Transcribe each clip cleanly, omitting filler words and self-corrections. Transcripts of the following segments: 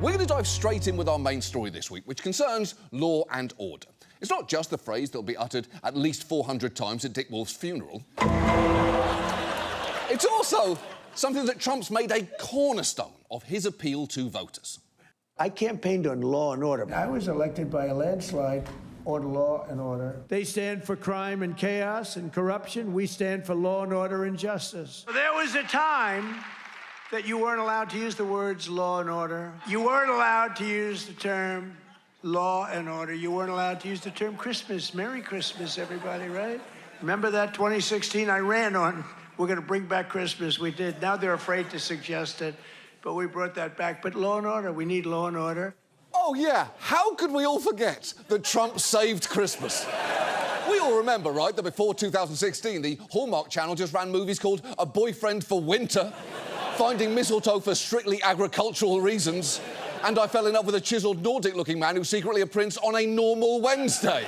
We're going to dive straight in with our main story this week, which concerns law and order. It's not just the phrase that'll be uttered at least 400 times at Dick Wolf's funeral. It's also something that Trump's made a cornerstone of his appeal to voters. I campaigned on law and order. I was elected by a landslide on law and order. They stand for crime and chaos and corruption. We stand for law and order and justice. There was a time that you weren't allowed to use the words law and order. You weren't allowed to use the term law and order. You weren't allowed to use the term Christmas. Merry Christmas, everybody, right? Remember that 2016 I ran on, we're going to bring back Christmas. We did. Now they're afraid to suggest it, but we brought that back. But law and order, we need law and order. Oh, yeah. How could we all forget that Trump saved Christmas? We all remember, right, that before 2016, the Hallmark Channel just ran movies called A Boyfriend for Winter, Finding Mistletoe for Strictly Agricultural Reasons, and I Fell in Love with a Chiseled Nordic-looking man who's secretly a prince on a normal Wednesday.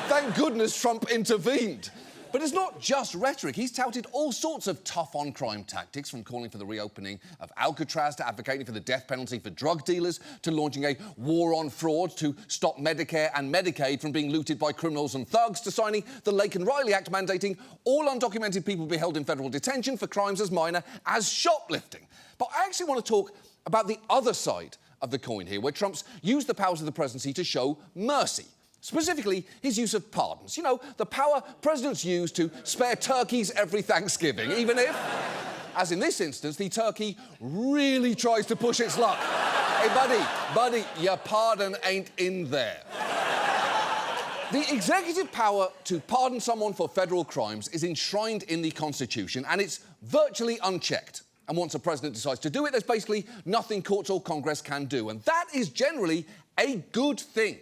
Thank goodness Trump intervened. But it's not just rhetoric. He's touted all sorts of tough-on-crime tactics, from calling for the reopening of Alcatraz to advocating for the death penalty for drug dealers to launching a war on fraud to stop Medicare and Medicaid from being looted by criminals and thugs to signing the Lake and Riley Act mandating all undocumented people be held in federal detention for crimes as minor as shoplifting. But I actually want to talk about the other side of the coin here, where Trump's used the powers of the presidency to show mercy. Specifically, his use of pardons. You know, the power presidents use to spare turkeys every Thanksgiving, even if, as in this instance, the turkey really tries to push its luck. Hey, buddy, your pardon ain't in there. The executive power to pardon someone for federal crimes is enshrined in the Constitution, and it's virtually unchecked. And once a president decides to do it, there's basically nothing courts or Congress can do. And that is generally a good thing.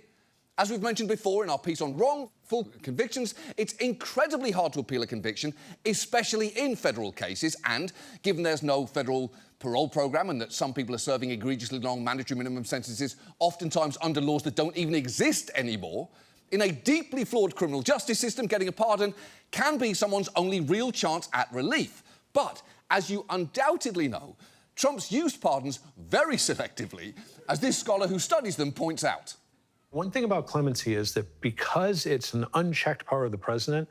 As we've mentioned before in our piece on wrongful convictions, it's incredibly hard to appeal a conviction, especially in federal cases, and given there's no federal parole program and that some people are serving egregiously long mandatory minimum sentences, oftentimes under laws that don't even exist anymore, in a deeply flawed criminal justice system, getting a pardon can be someone's only real chance at relief. But, as you undoubtedly know, Trump's used pardons very selectively, as this scholar who studies them points out. One thing about clemency is that because it's an unchecked power of the president,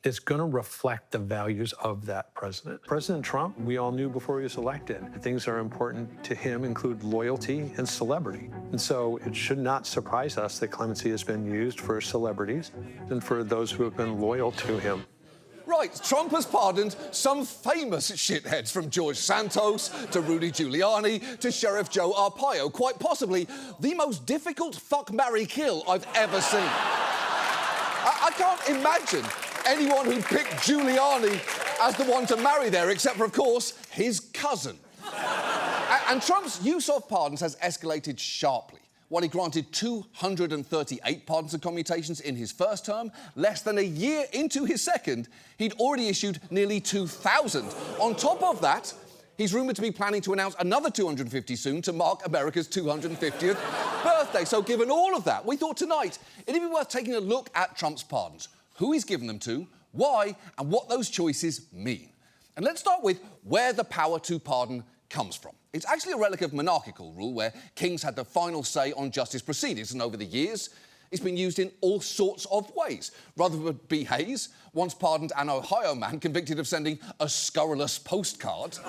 it's going to reflect the values of that president. President Trump, we all knew before he was elected, things that are important to him include loyalty and celebrity. And so it should not surprise us that clemency has been used for celebrities and for those who have been loyal to him. Right, Trump has pardoned some famous shitheads, from George Santos to Rudy Giuliani to Sheriff Joe Arpaio. Quite possibly the most difficult fuck, marry, kill I've ever seen. I can't imagine anyone who'd pick Giuliani as the one to marry there, except for, of course, his cousin. And Trump's use of pardons has escalated sharply. While he granted 238 pardons and commutations in his first term, less than a year into his second, he'd already issued nearly 2,000. On top of that, he's rumoured to be planning to announce another 250 soon to mark America's 250th birthday. So given all of that, we thought tonight it'd be worth taking a look at Trump's pardons, who he's given them to, why, and what those choices mean. And let's start with where the power to pardon comes from. It's actually a relic of monarchical rule, where kings had the final say on justice proceedings, and over the years, it's been used in all sorts of ways. Rutherford B. Hayes once pardoned an Ohio man convicted of sending a scurrilous postcard.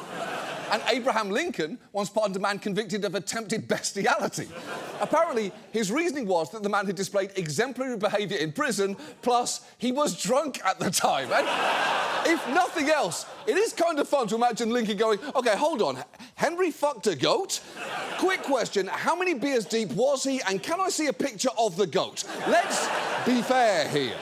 And Abraham Lincoln once pardoned a man convicted of attempted bestiality. Apparently, his reasoning was that the man had displayed exemplary behaviour in prison, plus he was drunk at the time. And if nothing else, it is kind of fun to imagine Lincoln going, OK, hold on, Henry fucked a goat? Quick question, how many beers deep was he, and can I see a picture of the goat? Let's be fair here.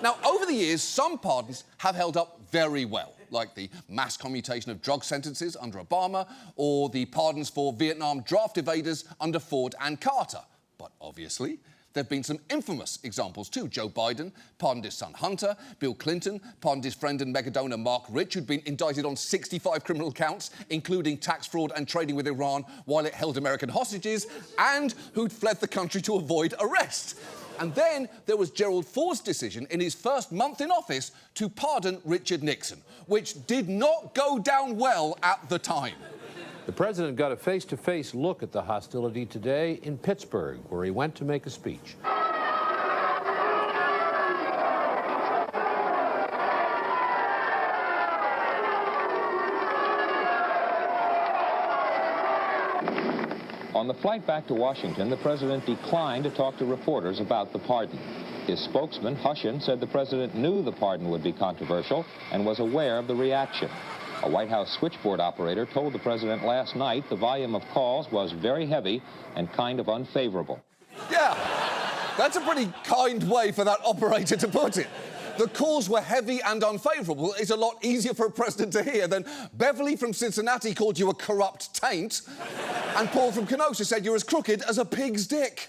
Now, over the years, some pardons have held up very well, like the mass commutation of drug sentences under Obama, or the pardons for Vietnam draft evaders under Ford and Carter. But obviously, there have been some infamous examples too. Joe Biden pardoned his son Hunter. Bill Clinton pardoned his friend and mega donor Mark Rich, who'd been indicted on 65 criminal counts, including tax fraud and trading with Iran while it held American hostages, and who'd fled the country to avoid arrest. And then there was Gerald Ford's decision in his first month in office to pardon Richard Nixon, which did not go down well at the time. The president got a face-to-face look at the hostility today in Pittsburgh, where he went to make a speech. On the flight back to Washington, the president declined to talk to reporters about the pardon. His spokesman, Hushin, said the president knew the pardon would be controversial and was aware of the reaction. A White House switchboard operator told the president last night the volume of calls was very heavy and kind of unfavorable. Yeah, that's a pretty kind way for that operator to put it. The calls were heavy and unfavourable is a lot easier for a president to hear than Beverly from Cincinnati called you a corrupt taint and Paul from Kenosha said you're as crooked as a pig's dick.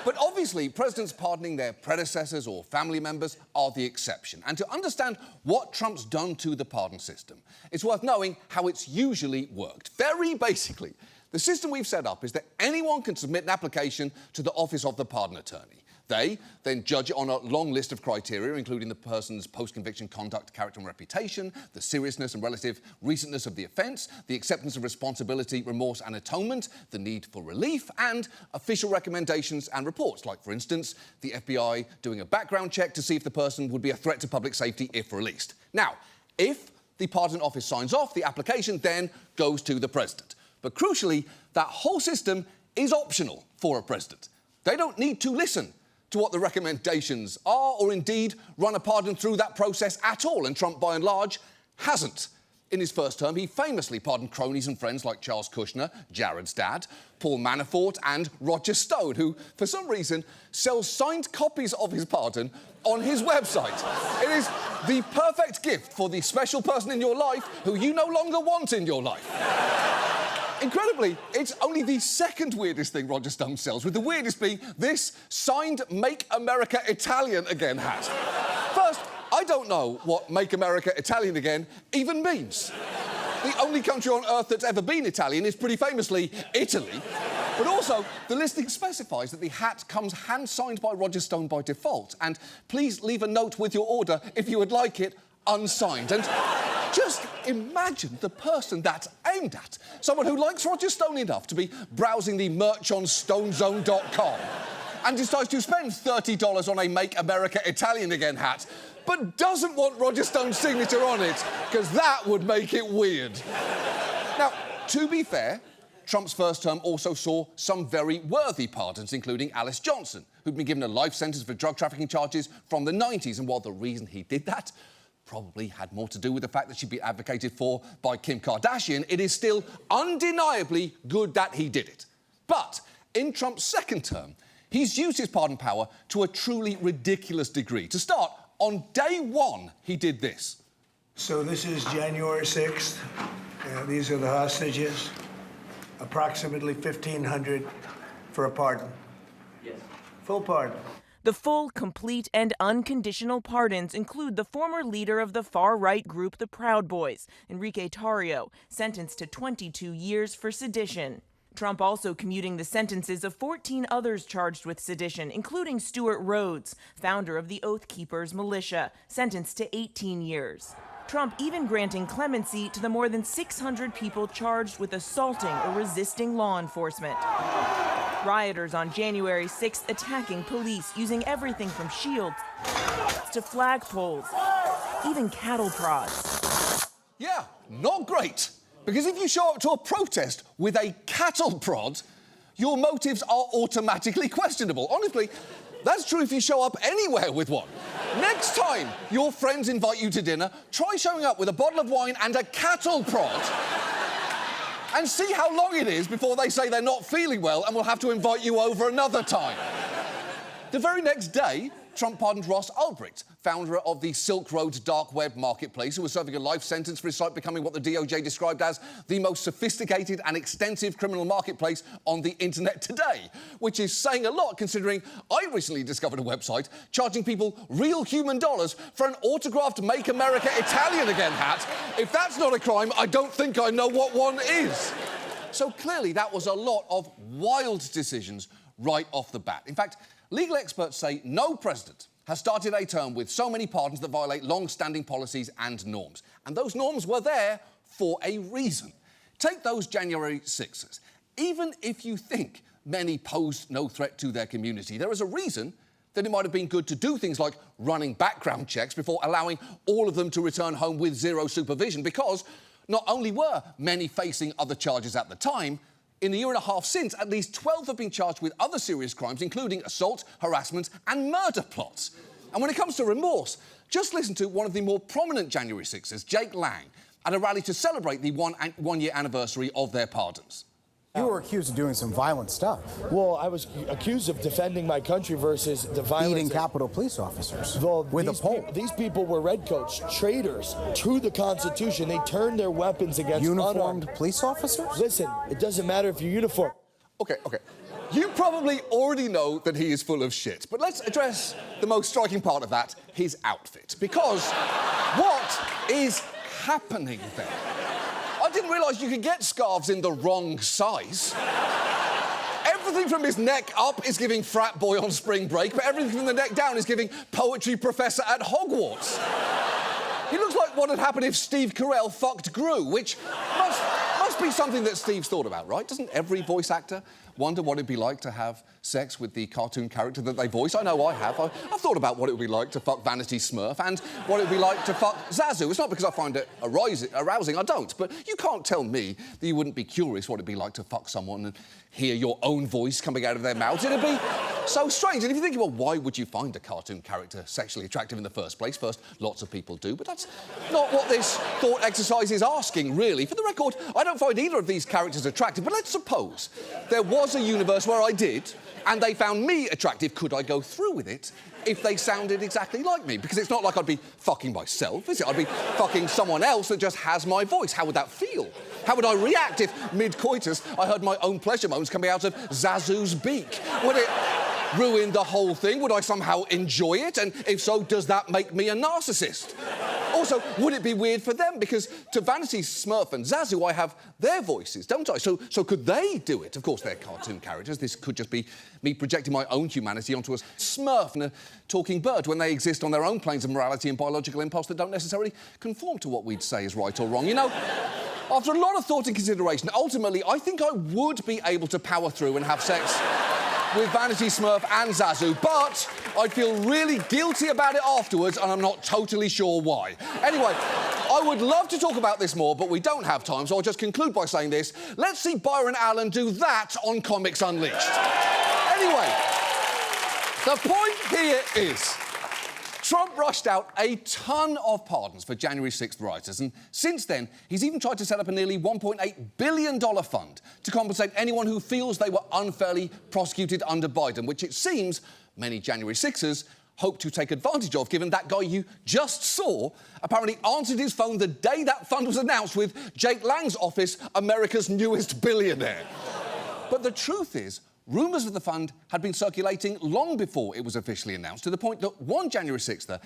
But obviously, presidents pardoning their predecessors or family members are the exception. And to understand what Trump's done to the pardon system, it's worth knowing how it's usually worked. Very basically, the system we've set up is that anyone can submit an application to the Office of the Pardon Attorney. They then judge it on a long list of criteria, including the person's post-conviction conduct, character and reputation, the seriousness and relative recentness of the offence, the acceptance of responsibility, remorse and atonement, the need for relief, and official recommendations and reports, like, for instance, the FBI doing a background check to see if the person would be a threat to public safety if released. Now, if the Pardon Office signs off, the application then goes to the president. But crucially, that whole system is optional for a president. They don't need to listen to what the recommendations are, or indeed run a pardon through that process at all, and Trump, by and large, hasn't. In his first term, he famously pardoned cronies and friends like Charles Kushner, Jared's dad, Paul Manafort and Roger Stone, who, for some reason, sells signed copies of his pardon on his website. It is the perfect gift for the special person in your life who you no longer want in your life. Incredibly, it's only the second weirdest thing Roger Stone sells, with the weirdest being this signed Make America Italian Again hat. First, I don't know what Make America Italian Again even means. The only country on earth that's ever been Italian is pretty famously Italy. But also, the listing specifies that the hat comes hand-signed by Roger Stone by default, and please leave a note with your order if you would like it unsigned. And just imagine the person that's aimed at. Someone who likes Roger Stone enough to be browsing the merch on stonezone.com and decides to spend $30 on a Make America Italian Again hat, but doesn't want Roger Stone's signature on it, because that would make it weird. Now, to be fair, Trump's first term also saw some very worthy pardons, including Alice Johnson, who'd been given a life sentence for drug trafficking charges from the 90s. And while the reason he did that probably had more to do with the fact that she'd been advocated for by Kim Kardashian, it is still undeniably good that he did it. But in Trump's second term, he's used his pardon power to a truly ridiculous degree. To start, on day one, he did this. So this is January 6th. These are the hostages. Approximately 1,500 for a pardon. Yes. Full pardon. The full, complete, and unconditional pardons include the former leader of the far-right group the Proud Boys, Enrique Tarrio, sentenced to 22 years for sedition. Trump also commuting the sentences of 14 others charged with sedition, including Stuart Rhodes, founder of the Oath Keepers militia, sentenced to 18 years. Trump even granting clemency to the more than 600 people charged with assaulting or resisting law enforcement. Rioters on January 6th attacking police using everything from shields to flagpoles, even cattle prods. Yeah, not great. Because if you show up to a protest with a cattle prod, your motives are automatically questionable. Honestly, that's true if you show up anywhere with one. Next time your friends invite you to dinner, try showing up with a bottle of wine and a cattle prod and see how long it is before they say they're not feeling well and will have to invite you over another time. The very next day, Trump pardoned Ross Ulbricht, founder of the Silk Road dark web marketplace, who was serving a life sentence for his site becoming what the DOJ described as the most sophisticated and extensive criminal marketplace on the internet today, which is saying a lot considering I recently discovered a website charging people real human dollars for an autographed Make America Italian Again hat. If that's not a crime, I don't think I know what one is. So clearly that was a lot of wild decisions right off the bat. In fact, legal experts say no president has started a term with so many pardons that violate long-standing policies and norms. And those norms were there for a reason. Take those January 6ers. Even if you think many posed no threat to their community, there is a reason that it might have been good to do things like running background checks before allowing all of them to return home with zero supervision, because not only were many facing other charges at the time, in the year and a half since, at least 12 have been charged with other serious crimes, including assault, harassment and murder plots. And when it comes to remorse, just listen to one of the more prominent January 6ers, Jake Lang, at a rally to celebrate the one-year anniversary of their pardons. You were accused of doing some violent stuff. Well, I was accused of defending my country versus the violence. Beating Capitol police officers with a pole. These people were redcoats, traitors to the Constitution. They turned their weapons against uniformed police officers? Listen, it doesn't matter if you're uniformed. OK. You probably already know that he is full of shit, but let's address the most striking part of that, his outfit. Because what is happening there? I didn't realise you could get scarves in the wrong size. Everything from his neck up is giving frat boy on spring break, but everything from the neck down is giving poetry professor at Hogwarts. He looks like what would happen if Steve Carell fucked Gru, which must be something that Steve's thought about, right? Doesn't every voice actor wonder what it'd be like to have sex with the cartoon character that they voice? I know I have. I've thought about what it would be like to fuck Vanity Smurf and what it would be like to fuck Zazu. It's not because I find it arousing, I don't. But you can't tell me that you wouldn't be curious what it'd be like to fuck someone and hear your own voice coming out of their mouths. It'd be so strange. And if you think, well, why would you find a cartoon character sexually attractive in the first place? First, lots of people do, but that's not what this thought exercise is asking, really. For the record, I don't find either of these characters attractive, but let's suppose there was a universe where I did, and they found me attractive. Could I go through with it if they sounded exactly like me? Because it's not like I'd be fucking myself, is it? I'd be fucking someone else that just has my voice. How would that feel? How would I react if, mid-coitus, I heard my own pleasure moans coming out of Zazu's beak? Would it ruin the whole thing? Would I somehow enjoy it? And if so, does that make me a narcissist? Also, would it be weird for them? Because to Vanity Smurf and Zazu, I have their voices, don't I? So could they do it? Of course, they're cartoon characters. This could just be me projecting my own humanity onto a Smurf and a talking bird when they exist on their own planes of morality and biological impulse that don't necessarily conform to what we'd say is right or wrong. You know, after a lot of thought and consideration, ultimately, I think I would be able to power through and have sex with Vanity Smurf and Zazu, but I'd feel really guilty about it afterwards, and I'm not totally sure why. Anyway, I would love to talk about this more, but we don't have time, so I'll just conclude by saying this. Let's see Byron Allen do that on Comics Unleashed. Anyway, the point here is Trump rushed out a ton of pardons for January 6th rioters, and since then, he's even tried to set up a nearly $1.8 billion fund to compensate anyone who feels they were unfairly prosecuted under Biden, which it seems many January 6ers hope to take advantage of, given that guy you just saw apparently answered his phone the day that fund was announced with Jake Lang's office, America's newest billionaire. But the truth is, rumours of the fund had been circulating long before it was officially announced, to the point that one January 6ther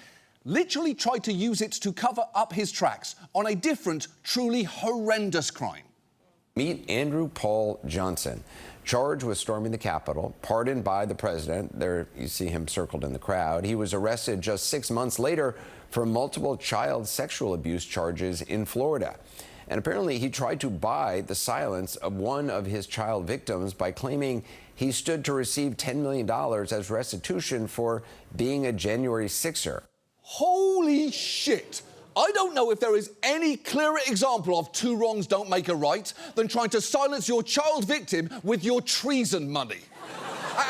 literally tried to use it to cover up his tracks on a different, truly horrendous crime. Meet Andrew Paul Johnson, charged with storming the Capitol, pardoned by the president. There you see him circled in the crowd. He was arrested just 6 months later for multiple child sexual abuse charges in Florida. And apparently he tried to buy the silence of one of his child victims by claiming he stood to receive $10 million as restitution for being a January 6er. Holy shit! I don't know if there is any clearer example of two wrongs don't make a right than trying to silence your child victim with your treason money.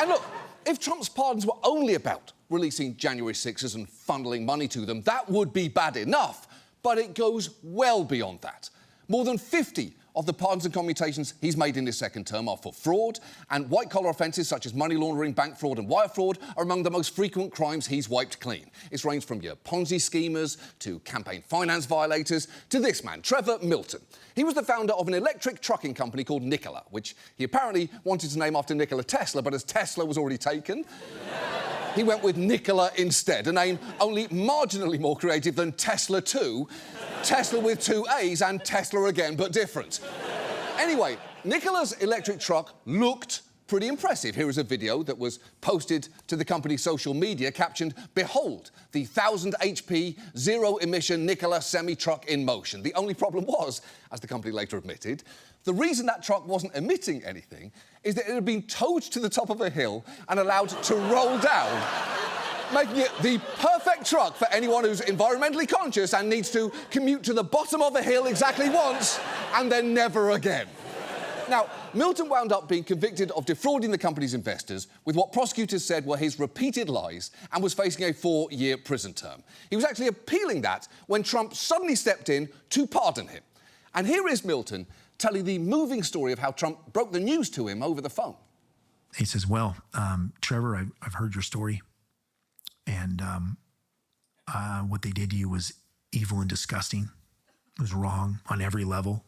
And look, if Trump's pardons were only about releasing January 6ers and funneling money to them, that would be bad enough. But it goes well beyond that. More than 50 of the pardons and commutations he's made in his second term are for fraud, and white-collar offences such as money laundering, bank fraud and wire fraud are among the most frequent crimes he's wiped clean. It's ranged from your Ponzi schemers to campaign finance violators to this man, Trevor Milton. He was the founder of an electric trucking company called Nikola, which he apparently wanted to name after Nikola Tesla, but as Tesla was already taken, he went with Nikola instead, a name only marginally more creative than Tesla 2, Tesla with 2 A's and Tesla again, but different. Anyway, Nikola's electric truck looked pretty impressive. Here is a video that was posted to the company's social media captioned, "Behold, the 1,000 HP zero-emission Nikola semi-truck in motion." The only problem was, as the company later admitted, the reason that truck wasn't emitting anything is that it had been towed to the top of a hill and allowed to roll down, making it the perfect truck for anyone who's environmentally conscious and needs to commute to the bottom of a hill exactly once and then never again. Now, Milton wound up being convicted of defrauding the company's investors with what prosecutors said were his repeated lies and was facing a 4-year prison term. He was actually appealing that when Trump suddenly stepped in to pardon him. And here is Milton telling the moving story of how Trump broke the news to him over the phone. He says, well, Trevor, I've heard your story, and what they did to you was evil and disgusting. It was wrong on every level.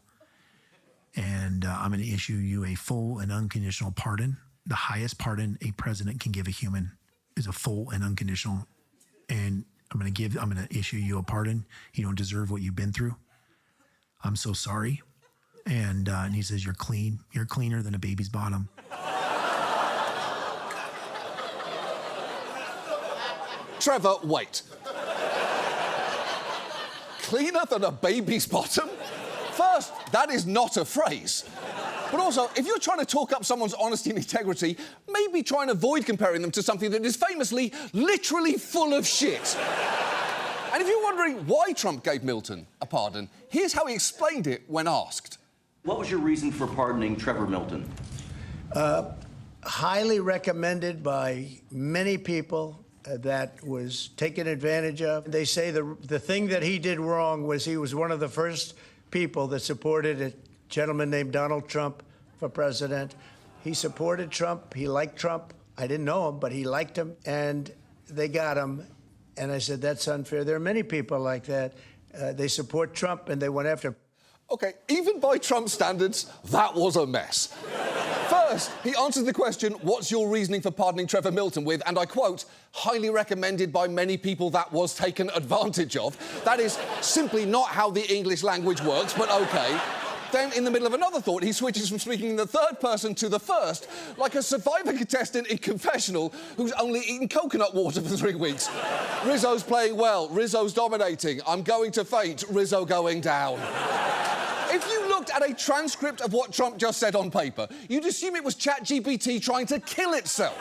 And I'm going to issue you a full and unconditional pardon. The highest pardon a president can give a human is a full and unconditional. And I'm going to issue you a pardon. You don't deserve what you've been through. I'm so sorry. And he says, you're clean. You're cleaner than a baby's bottom. Trevor, wait. Cleaner than a baby's bottom? First, that is not a phrase. But also, if you're trying to talk up someone's honesty and integrity, maybe try and avoid comparing them to something that is famously, literally full of shit. And if you're wondering why Trump gave Milton a pardon, here's how he explained it when asked. What was your reason for pardoning Trevor Milton? Highly recommended by many people. That was taken advantage of. They say the thing that he did wrong was he was one of the first people that supported a gentleman named Donald Trump for president. He supported Trump. He liked Trump. I didn't know him, but he liked him. And they got him. And I said, that's unfair. There are many people like that. They support Trump, and they went after him. OK, even by Trump's standards, that was a mess. First, he answered the question, what's your reasoning for pardoning Trevor Milton with, and I quote, highly recommended by many people that was taken advantage of. That is simply not how the English language works, but OK. Then, in the middle of another thought, he switches from speaking in the third person to the first, like a Survivor contestant in confessional who's only eaten coconut water for 3 weeks. Rizzo's playing well. Rizzo's dominating. I'm going to faint. Rizzo going down. If you looked at a transcript of what Trump just said on paper, you'd assume it was ChatGPT trying to kill itself.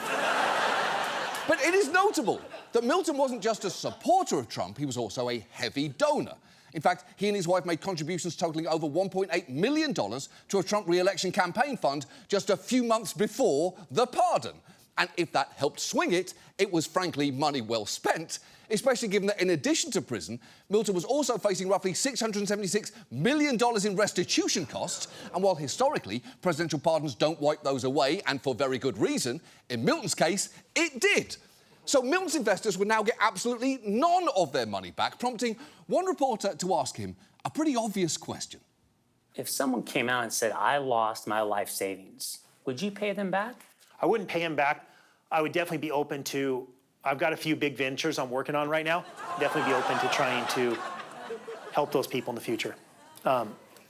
But it is notable that Milton wasn't just a supporter of Trump, he was also a heavy donor. In fact, he and his wife made contributions totaling over $1.8 million to a Trump re-election campaign fund just a few months before the pardon. And if that helped swing it, it was frankly money well spent, especially given that in addition to prison, Milton was also facing roughly $676 million in restitution costs. And while historically presidential pardons don't wipe those away, and for very good reason, in Milton's case, it did. So Milton's investors would now get absolutely none of their money back, prompting one reporter to ask him a pretty obvious question. If someone came out and said, I lost my life savings, would you pay them back? I wouldn't pay him back. I would definitely be open to, I've got a few big ventures I'm working on right now. Definitely be open to trying to help those people in the future.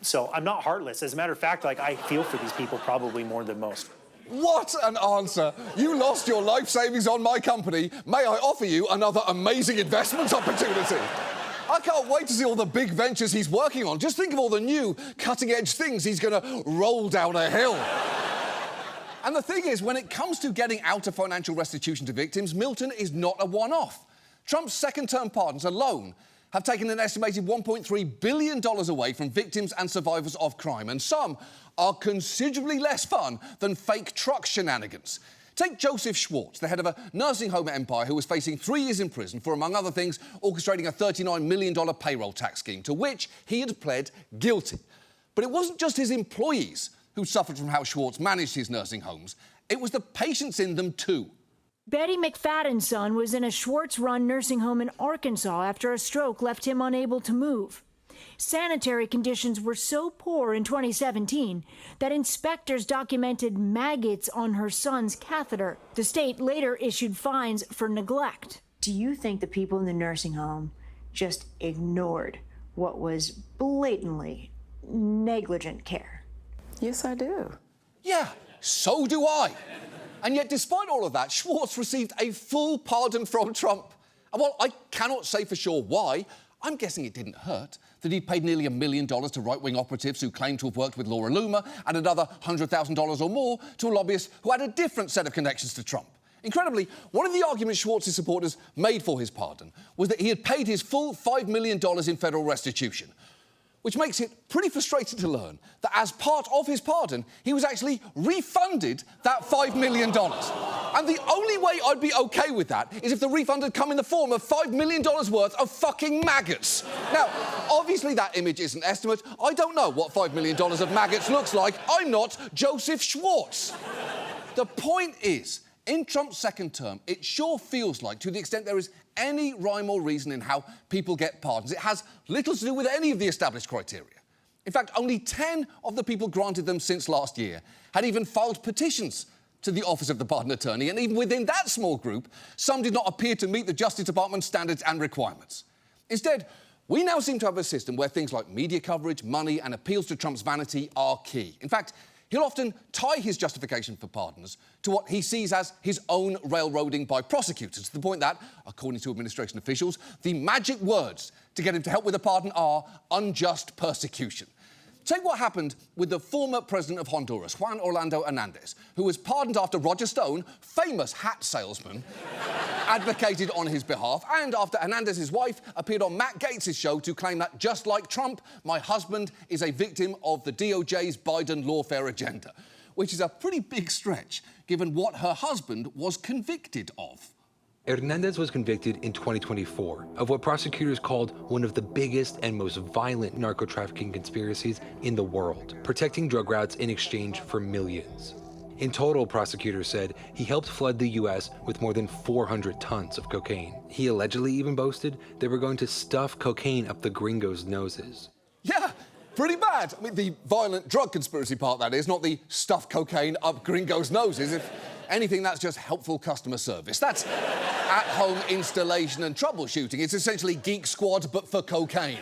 So I'm not heartless. As a matter of fact, I feel for these people probably more than most. What an answer. You lost your life savings on my company. May I offer you another amazing investment opportunity? I can't wait to see all the big ventures he's working on. Just think of all the new cutting-edge things he's going to roll down a hill. And the thing is, when it comes to getting out of financial restitution to victims, Milton is not a one-off. Trump's second-term pardons alone have taken an estimated $1.3 billion away from victims and survivors of crime, and some are considerably less fun than fake truck shenanigans. Take Joseph Schwartz, the head of a nursing home empire who was facing 3 years in prison for, among other things, orchestrating a $39 million payroll tax scheme, to which he had pled guilty. But it wasn't just his employees who suffered from how Schwartz managed his nursing homes. It was the patients in them, too. Betty McFadden's son was in a Schwartz-run nursing home in Arkansas after a stroke left him unable to move. Sanitary conditions were so poor in 2017 that inspectors documented maggots on her son's catheter. The state later issued fines for neglect. Do you think the people in the nursing home just ignored what was blatantly negligent care? Yes, I do. Yeah, So do I. And yet, despite all of that, Schwartz received a full pardon from Trump. And while I cannot say for sure why, I'm guessing it didn't hurt that he paid nearly $1 million to right-wing operatives who claimed to have worked with Laura Loomer and another $100,000 or more to a lobbyist who had a different set of connections to Trump. Incredibly, one of the arguments Schwartz's supporters made for his pardon was that he had paid his full $5 million in federal restitution, which makes it pretty frustrating to learn that as part of his pardon, he was actually refunded that $5 million. And the only way I'd be OK with that is if the refund had come in the form of $5 million worth of fucking maggots. Now, obviously that image is an estimate. I don't know what $5 million of maggots looks like. I'm not Joseph Schwartz. The point is, in Trump's second term, it sure feels like, to the extent there is any rhyme or reason in how people get pardons, it has little to do with any of the established criteria. In fact, only 10 of the people granted them since last year had even filed petitions to the Office of the Pardon Attorney, and even within that small group, some did not appear to meet the Justice Department's standards and requirements. Instead, we now seem to have a system where things like media coverage, money, and appeals to Trump's vanity are key. In fact, he'll often tie his justification for pardons to what he sees as his own railroading by prosecutors, to the point that, according to administration officials, the magic words to get him to help with a pardon are unjust persecution. Take what happened with the former president of Honduras, Juan Orlando Hernandez, who was pardoned after Roger Stone, famous hat salesman, advocated on his behalf, and after Hernandez's wife appeared on Matt Gaetz' show to claim that, just like Trump, my husband is a victim of the DOJ's Biden lawfare agenda, which is a pretty big stretch, given what her husband was convicted of. Hernandez was convicted in 2024 of what prosecutors called one of the biggest and most violent narco-trafficking conspiracies in the world, protecting drug routes in exchange for millions. In total, prosecutors said he helped flood the U.S. with more than 400 tons of cocaine. He allegedly even boasted they were going to stuff cocaine up the gringos' noses. Yeah, pretty bad. I mean, the violent drug conspiracy part, that is, not the stuff cocaine up gringos' noses. If anything, that's just helpful customer service. That's at-home installation and troubleshooting. It's essentially Geek Squad, but for cocaine.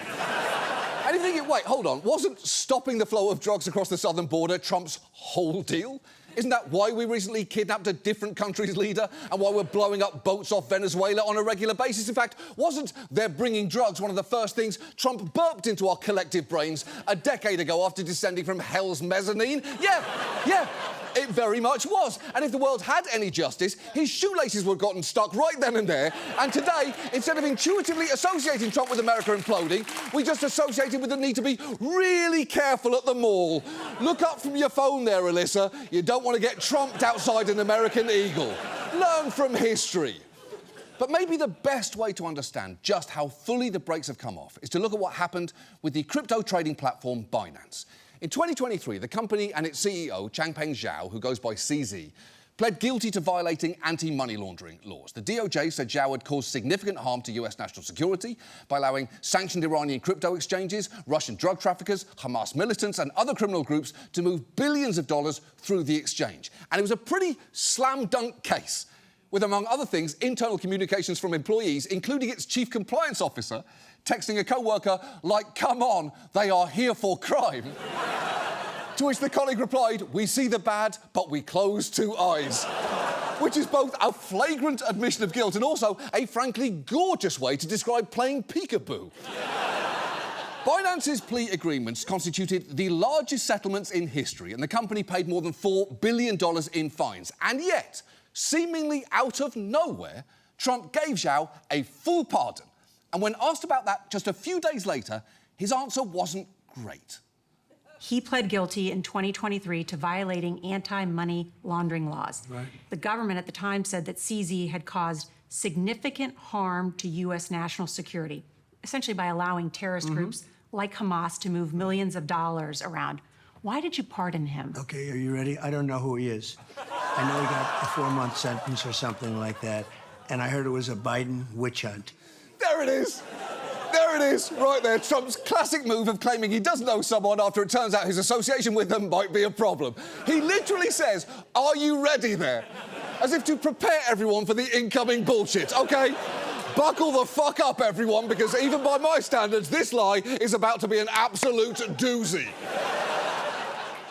And you're thinking, wait, hold on, wasn't stopping the flow of drugs across the southern border Trump's whole deal? Isn't that why we recently kidnapped a different country's leader and why we're blowing up boats off Venezuela on a regular basis? In fact, wasn't their bringing drugs one of the first things Trump burped into our collective brains a decade ago after descending from hell's mezzanine? Yeah, it very much was. And if the world had any justice, his shoelaces would have gotten stuck right then and there. And today, instead of intuitively associating Trump with America imploding, we just associate him with the need to be really careful at the mall. Look up from your phone there, Alyssa. You don't want to get trumped outside an American eagle. Learn from history. But maybe the best way to understand just how fully the brakes have come off is to look at what happened with the crypto trading platform Binance. In 2023, the company and its CEO, Changpeng Zhao, who goes by CZ, pled guilty to violating anti-money laundering laws. The DOJ said Zhao had caused significant harm to US national security by allowing sanctioned Iranian crypto exchanges, Russian drug traffickers, Hamas militants and other criminal groups to move billions of dollars through the exchange. And it was a pretty slam-dunk case, with, among other things, internal communications from employees, including its chief compliance officer, texting a co-worker like, come on, they are here for crime. To which the colleague replied, we see the bad, but we close two eyes. Which is both a flagrant admission of guilt and also a frankly gorgeous way to describe playing peekaboo. Binance's plea agreements constituted the largest settlements in history, and the company paid more than $4 billion in fines. And yet, seemingly out of nowhere, Trump gave Zhao a full pardon. And when asked about that just a few days later, his answer wasn't great. He pled guilty in 2023 to violating anti-money laundering laws. Right. The government at the time said that CZ had caused significant harm to U.S. national security, essentially by allowing terrorist groups like Hamas to move millions of dollars around. Why did you pardon him? Okay, are you ready? I don't know who he is. I know he got a 4-month sentence or something like that, and I heard it was a Biden witch hunt. There it is. There it is, right there. Trump's classic move of claiming he does know someone after it turns out his association with them might be a problem. He literally says, are you ready there? As if to prepare everyone for the incoming bullshit, OK? Buckle the fuck up, everyone, because even by my standards, this lie is about to be an absolute doozy.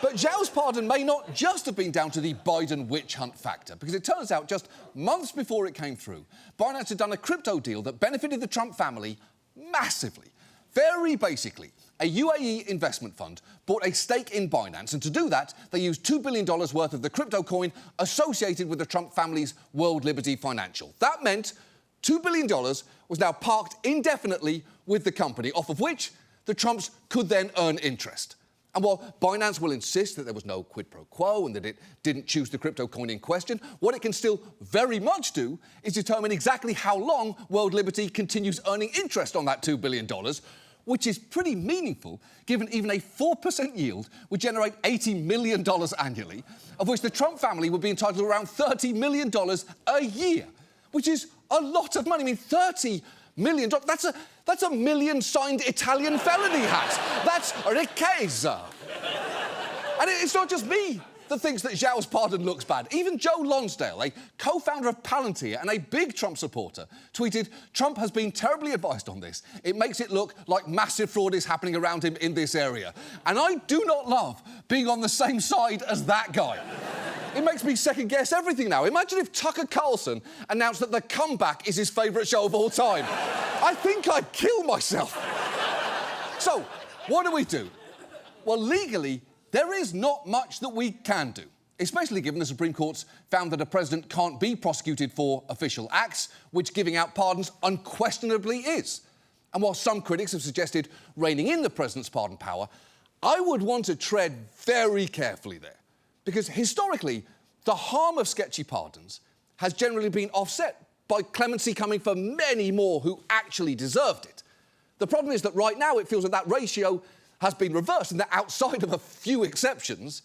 But Zhao's pardon may not just have been down to the Biden witch hunt factor, because it turns out just months before it came through, Binance had done a crypto deal that benefited the Trump family massively. Very basically, a UAE investment fund bought a stake in Binance, and to do that, they used $2 billion worth of the crypto coin associated with the Trump family's World Liberty Financial. That meant $2 billion was now parked indefinitely with the company, off of which the Trumps could then earn interest. And while Binance will insist that there was no quid pro quo and that it didn't choose the crypto coin in question, what it can still very much do is determine exactly how long World Liberty continues earning interest on that $2 billion, which is pretty meaningful, given even a 4% yield would generate $80 million annually, of which the Trump family would be entitled to around $30 million a year, which is a lot of money. I mean, $30 million, that's a million signed Italian felony hat. That's ricchezza. And it's not just me that thinks that Zhao's pardon looks bad. Even Joe Lonsdale, a co-founder of Palantir and a big Trump supporter, tweeted, "Trump has been terribly advised on this. It makes it look like massive fraud is happening around him in this area." And I do not love being on the same side as that guy. It makes me second-guess everything now. Imagine if Tucker Carlson announced that The Comeback is his favourite show of all time. I think I'd kill myself. So, what do? Well, legally, there is not much that we can do, especially given the Supreme Court's found that a president can't be prosecuted for official acts, which giving out pardons unquestionably is. And while some critics have suggested reining in the president's pardon power, I would want to tread very carefully there. Because historically, the harm of sketchy pardons has generally been offset by clemency coming for many more who actually deserved it. The problem is that right now it feels that ratio has been reversed, and that outside of a few exceptions,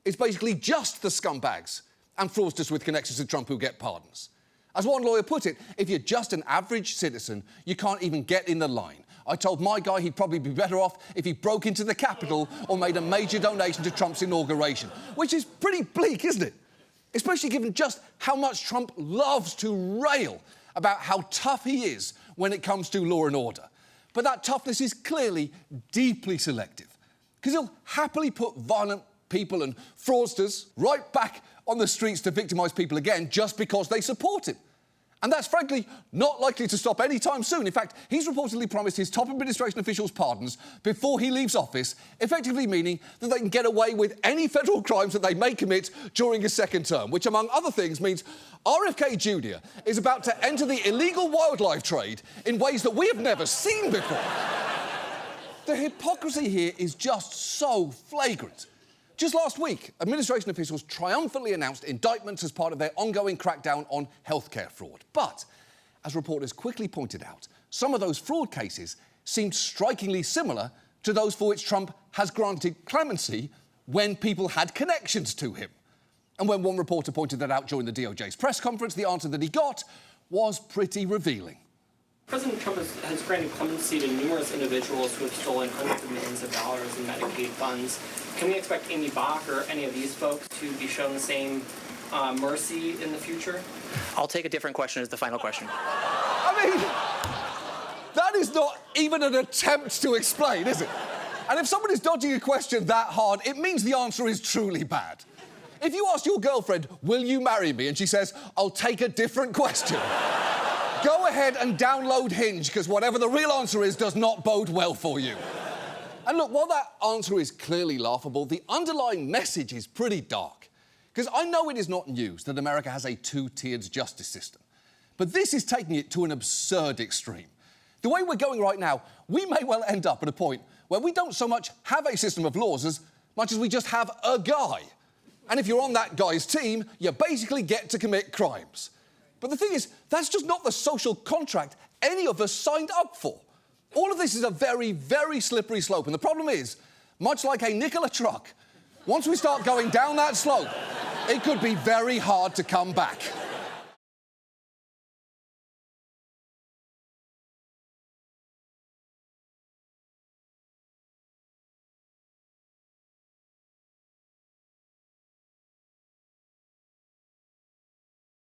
it's basically just the scumbags and fraudsters with connections to Trump who get pardons. As one lawyer put it, if you're just an average citizen, you can't even get in the line. I told my guy he'd probably be better off if he broke into the Capitol or made a major donation to Trump's inauguration, which is pretty bleak, isn't it? Especially given just how much Trump loves to rail about how tough he is when it comes to law and order. But that toughness is clearly deeply selective, because he'll happily put violent people and fraudsters right back on the streets to victimise people again just because they support him. And that's, frankly, not likely to stop anytime soon. In fact, he's reportedly promised his top administration officials pardons before he leaves office, effectively meaning that they can get away with any federal crimes that they may commit during his second term, which, among other things, means RFK Jr. is about to enter the illegal wildlife trade in ways that we have never seen before. The hypocrisy here is just so flagrant. Just last week, administration officials triumphantly announced indictments as part of their ongoing crackdown on healthcare fraud. But, as reporters quickly pointed out, some of those fraud cases seemed strikingly similar to those for which Trump has granted clemency when people had connections to him. And when one reporter pointed that out during the DOJ's press conference, the answer that he got was pretty revealing. President Trump has granted clemency to numerous individuals who have stolen hundreds of millions of dollars in Medicaid funds. Can we expect Amy Bach or any of these folks to be shown the same mercy in the future? I'll take a different question as the final question. I mean, that is not even an attempt to explain, is it? And if someone is dodging a question that hard, it means the answer is truly bad. If you ask your girlfriend, "Will you marry me?" and she says, "I'll take a different question," go ahead and download Hinge, because whatever the real answer is does not bode well for you. And look, while that answer is clearly laughable, the underlying message is pretty dark. Because I know it is not news that America has a two-tiered justice system. But this is taking it to an absurd extreme. The way we're going right now, we may well end up at a point where we don't so much have a system of laws as much as we just have a guy. And if you're on that guy's team, you basically get to commit crimes. But the thing is, that's just not the social contract any of us signed up for. All of this is a very, very slippery slope. And the problem is, much like a nickel a truck, once we start going down that slope, it could be very hard to come back.